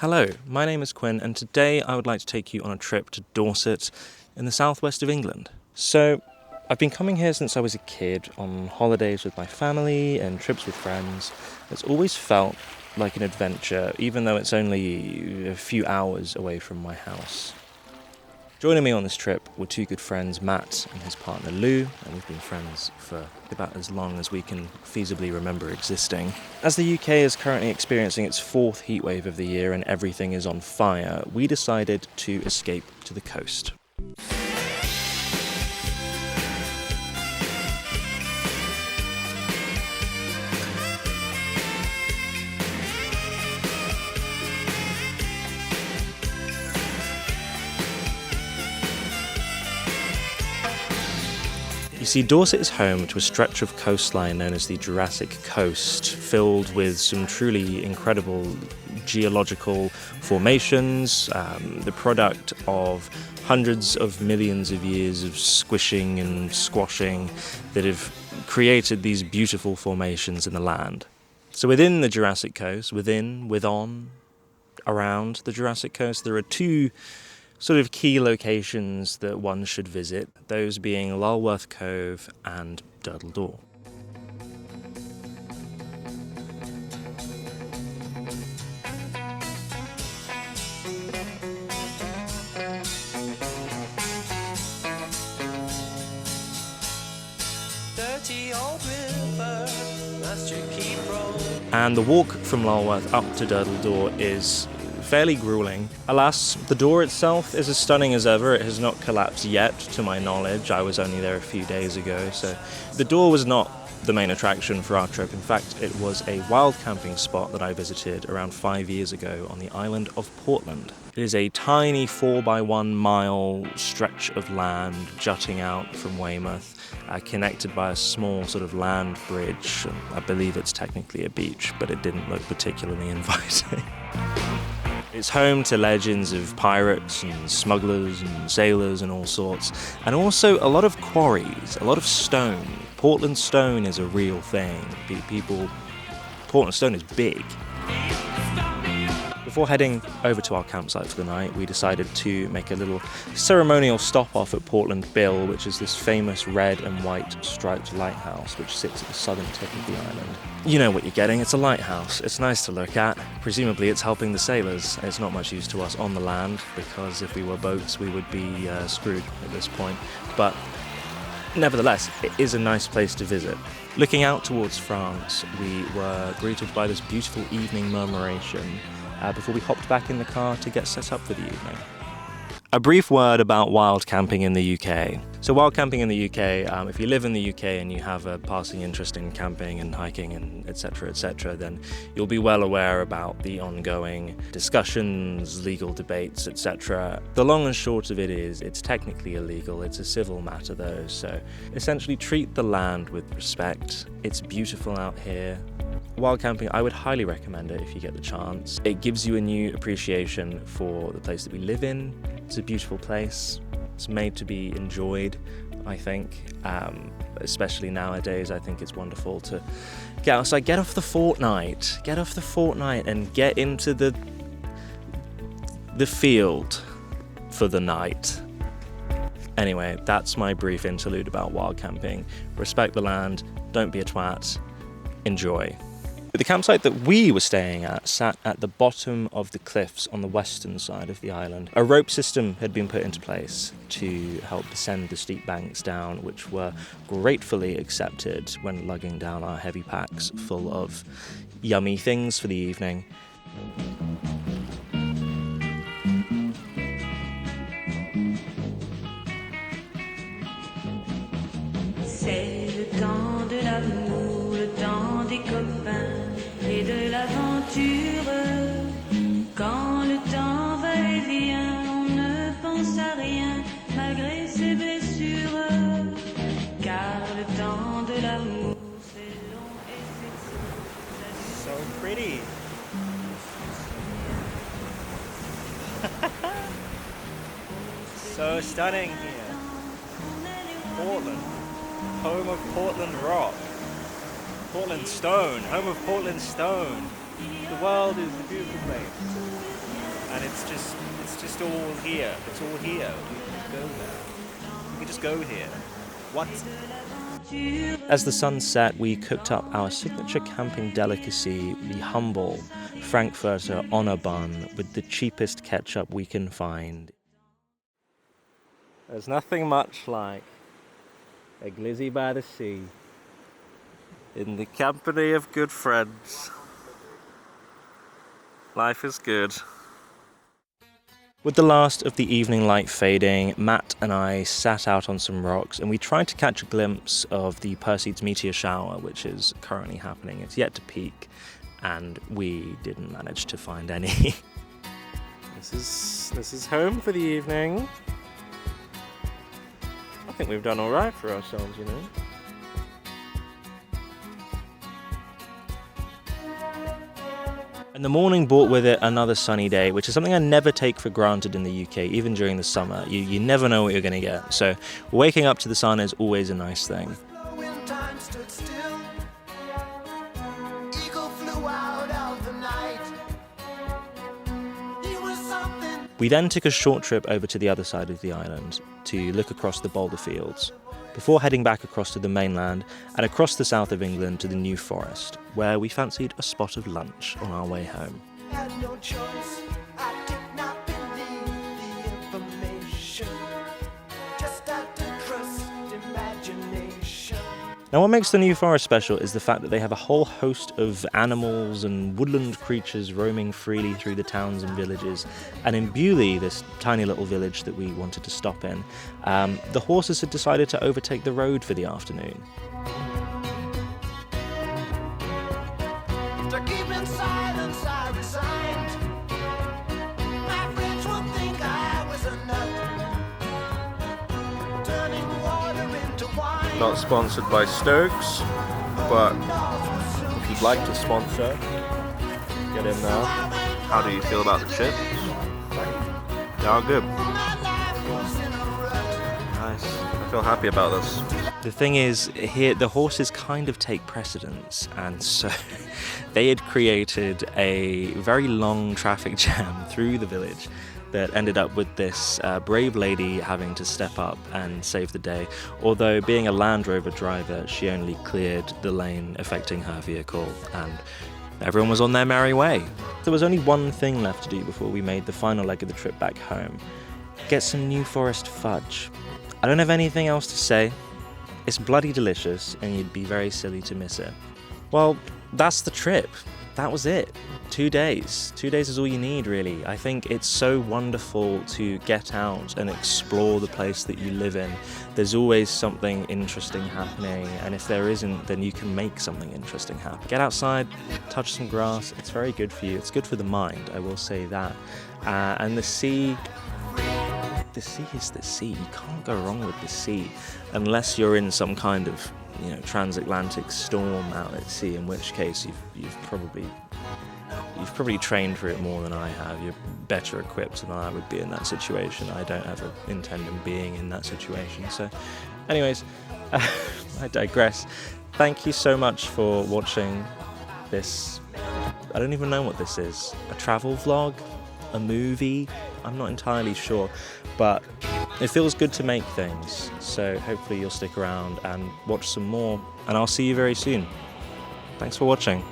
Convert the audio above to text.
Hello, my name is Quinn, and today I would like to take you on a trip to Dorset in the southwest of England. So, I've been coming here since I was a kid, on holidays with my family and trips with friends. It's always felt like an adventure, even though it's only a few hours away from my house. Joining me on this trip were two good friends, Matt and his partner Lou, and we've been friends for about as long as we can feasibly remember existing. As the UK is currently experiencing its fourth heatwave of the year and everything is on fire, we decided to escape to the coast. You see, Dorset is home to a stretch of coastline known as the Jurassic Coast, filled with some truly incredible geological formations, the product of hundreds of millions of years of squishing and squashing that have created these beautiful formations in the land. So within the Jurassic Coast, around the Jurassic Coast, there are two sort of key locations that one should visit, those being Lulworth Cove and Durdle Door. And the walk from Lulworth up to Durdle Door is fairly grueling. Alas, the door itself is as stunning as ever. It has not collapsed yet, to my knowledge. I was only there a few days ago, so the door was not the main attraction for our trip. In fact, it was a wild camping spot that I visited around 5 years ago on the island of Portland. It is a tiny 4x1 mile stretch of land jutting out from Weymouth, connected by a small sort of land bridge. I believe it's technically a beach, but it didn't look particularly inviting. It's home to legends of pirates and smugglers and sailors and all sorts, and also a lot of quarries, a lot of stone. Portland stone is a real thing. Portland stone is big. Before heading over to our campsite for the night, we decided to make a little ceremonial stop off at Portland Bill, which is this famous red and white striped lighthouse which sits at the southern tip of the island. You know what you're getting, it's a lighthouse. It's nice to look at. Presumably it's helping the sailors. It's not much use to us on the land, because if we were boats we would be screwed at this point. But nevertheless, it is a nice place to visit. Looking out towards France, we were greeted by this beautiful evening murmuration before we hopped back in the car to get set up for the evening. A brief word about wild camping in the UK. So wild camping in the UK, if you live in the UK and you have a passing interest in camping and hiking and etc., then you'll be well aware about the ongoing discussions, legal debates, etc. The long and short of it is, it's technically illegal. It's a civil matter though, so essentially treat the land with respect. It's beautiful out here. Wild camping, I would highly recommend it if you get the chance. It gives you a new appreciation for the place that we live in. It's a beautiful place. It's made to be enjoyed, I think. Especially nowadays, I think it's wonderful to get outside, get off the fortnight and get into the field for the night. Anyway, that's my brief interlude about wild camping. Respect the land, don't be a twat, enjoy. The campsite that we were staying at sat at the bottom of the cliffs on the western side of the island. A rope system had been put into place to help descend the steep banks down, which were gratefully accepted when lugging down our heavy packs full of yummy things for the evening. C'est le temps de l'amour, le temps des copains et de l'aventure. Quand le temps va et vient, on ne pense à rien malgré ses blessures. Car le temps de l'amour, c'est long et c'est So pretty. So stunning here. Portland, home of Portland rock. Portland stone, home of Portland stone. The world is a beautiful place. and it's just all here. It's all here. We can go there. We can just go here. What? As the sun set, we cooked up our signature camping delicacy, the humble Frankfurter on a bun with the cheapest ketchup we can find. There's nothing much like a glizzy by the sea in the company of good friends. Life is good. With the last of the evening light fading, Matt and I sat out on some rocks and we tried to catch a glimpse of the Perseids meteor shower, which is currently happening. It's yet to peak, and we didn't manage to find any. This is home for the evening. I think we've done all right for ourselves, you know. And the morning brought with it another sunny day, which is something I never take for granted in the UK, even during the summer. You never know what you're going to get. So waking up to the sun is always a nice thing. We then took a short trip over to the other side of the island to look across the boulder fields, before heading back across to the mainland and across the south of England to the New Forest, where we fancied a spot of lunch on our way home. Had no choice. I did not believe the information. Just had to trust imagination. Now, what makes the New Forest special is the fact that they have a whole host of animals and woodland creatures roaming freely through the towns and villages. And in Bewley, this tiny little village that we wanted to stop in, the horses had decided to overtake the road for the afternoon. To keep in silence, I resigned. My friends would think I was a nut. Turning water into wine. Not sponsored by Stokes, but if you'd like to sponsor, get in there. How do you feel about the chips? They are good. Nice. I feel happy about this. The thing is, here the horses kind of take precedence, and so they had created a very long traffic jam through the village that ended up with this brave lady having to step up and save the day. Although, being a Land Rover driver, she only cleared the lane affecting her vehicle, and everyone was on their merry way. There was only one thing left to do before we made the final leg of the trip back home. Get some New Forest fudge. I don't have anything else to say. It's bloody delicious, and you'd be very silly to miss it. Well, that's the trip. That was it. 2 days. 2 days is all you need, really. I think it's so wonderful to get out and explore the place that you live in. There's always something interesting happening, and if there isn't, then you can make something interesting happen. Get outside, touch some grass. It's very good for you. It's good for the mind, I will say that. And the sea is the sea. You can't go wrong with the sea, unless you're in some kind of, transatlantic storm out at sea, in which case you've probably trained for it more than I have. You're better equipped than I would be in that situation. I don't ever intend on being in that situation. So, anyways, I digress. Thank you so much for watching this. I don't even know what this is. A travel vlog? A movie? I'm not entirely sure, but it feels good to make things, so hopefully you'll stick around and watch some more, and I'll see you very soon. Thanks for watching.